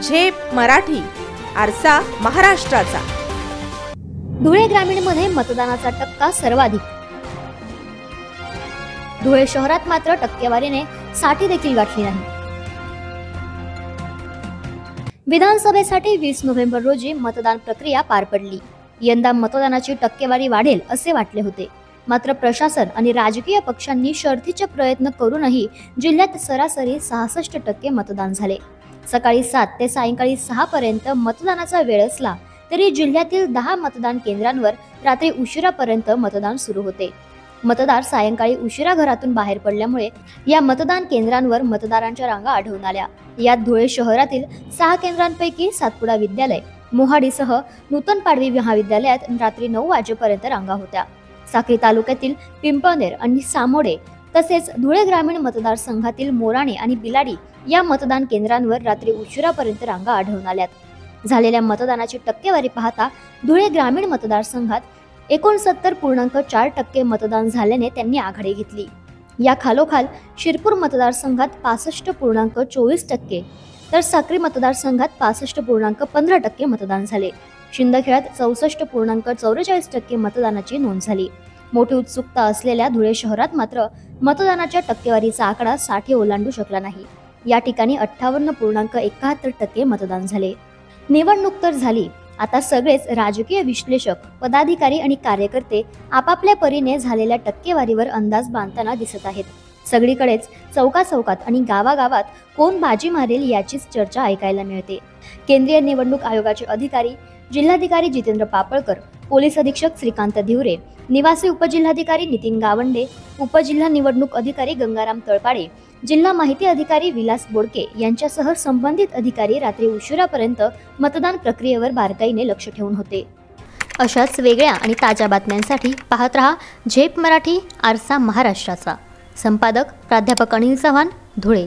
झेप मराठी, आरसा महाराष्ट्राचा। धुळे ग्रामीणमध्ये मतदानाचा टक्का सर्वाधिक। धुळे शहरात मात्र टक्केवारीने 60 देखील गाठली नाही। विधानसभेसाठी 20 नोव्हेंबर रोजी मतदान प्रक्रिया पार पडली। यंदा मतदानाची टक्केवारी वाढेल असे वाटले होते, मात्र प्रशासन आणि राजकीय पक्षांनी शर्थीचे प्रयत्न करूनही जिल्ह्यात सरासरी 66% मतदान झाले। सकाळी 7 ते सायंकाळी 6 पर्यंत मतदानाचा वेळ असला तरी जिल्ह्यातील 10 मतदान केंद्रांवर रात्री उशिरापर्यंत मतदान सुरू होते। मतदार सायंकाळी उशिरा घरातून बाहेर पडल्यामुळे या मतदान केंद्रांवर मतदारांच्या रांगा आढळून आल्या। यात धुळे शहरातील 6 केंद्रांपैकी सातपुडा विद्यालय, मोहाडीसह नूतन पाडवी महाविद्यालयात रात्री 9 वाजेपर्यंत रांगा होत्या। साक्री तालुक्यातील पिंपळनेर आणि सामोडे तसेच धुळे ग्रामीण मतदारसंघातील मोराणे आणि बिलाडी या मतदान केंद्रांवर रात्री उशिरापर्यंत रांगा आढळून आल्यात। झालेल्या मतदानाची टक्केवारी पाहता धुळे ग्रामीण मतदारसंघात 69.4% मतदान झाल्याने त्यांनी आघाडी घेतली। या खालोखाल शिरपूर मतदारसंघात 65.24%, तर साक्री मतदारसंघात 65.15% मतदान झाले। शिंदखेड्यात 64.44% मतदानाची नोंद झाली। मोठी उत्सुकता असलेल्या धुळे शहरात मात्र मतदानाच्या टक्केवारीचा आकडा 60 ओलांडू शकला नाही। या ठिकाणी 58.71% मतदान झाले। निवडणूक तर झाली, आता सगळेच राजकीय विश्लेषक, पदाधिकारी आणि कार्यकर्ते आपापल्या परीने झालेल्या टक्केवारीवर अंदाज बांधताना दिसत आहेत। सगळीकडेच चौकाचौकात आणि गावागावात कोण बाजी मारेल याचीच चर्चा ऐकायला मिळते। केंद्रीय निवडणूक आयोगाचे अधिकारी जिल्हाधिकारी जितेंद्र पापळकर, पोलीस अधीक्षक श्रीकांत धिवरे, निवासी उपजिल्हाधिकारी नितीन गावंडे, उपजिल्हा निवडणूक अधिकारी गंगाराम तळपाडे, जिल्हा माहिती अधिकारी विलास बोडके यांच्यासह संबंधित अधिकारी रात्री उशिरापर्यंत मतदान प्रक्रियेवर बारकाईने लक्ष ठेवून होते। अशाच वेगळ्या आणि ताज्या बातम्यांसाठी पाहत रहा झेप मराठी, आरसा महाराष्ट्राचा। संपादक प्राध्यापक अनिल चव्हाण, धुळे।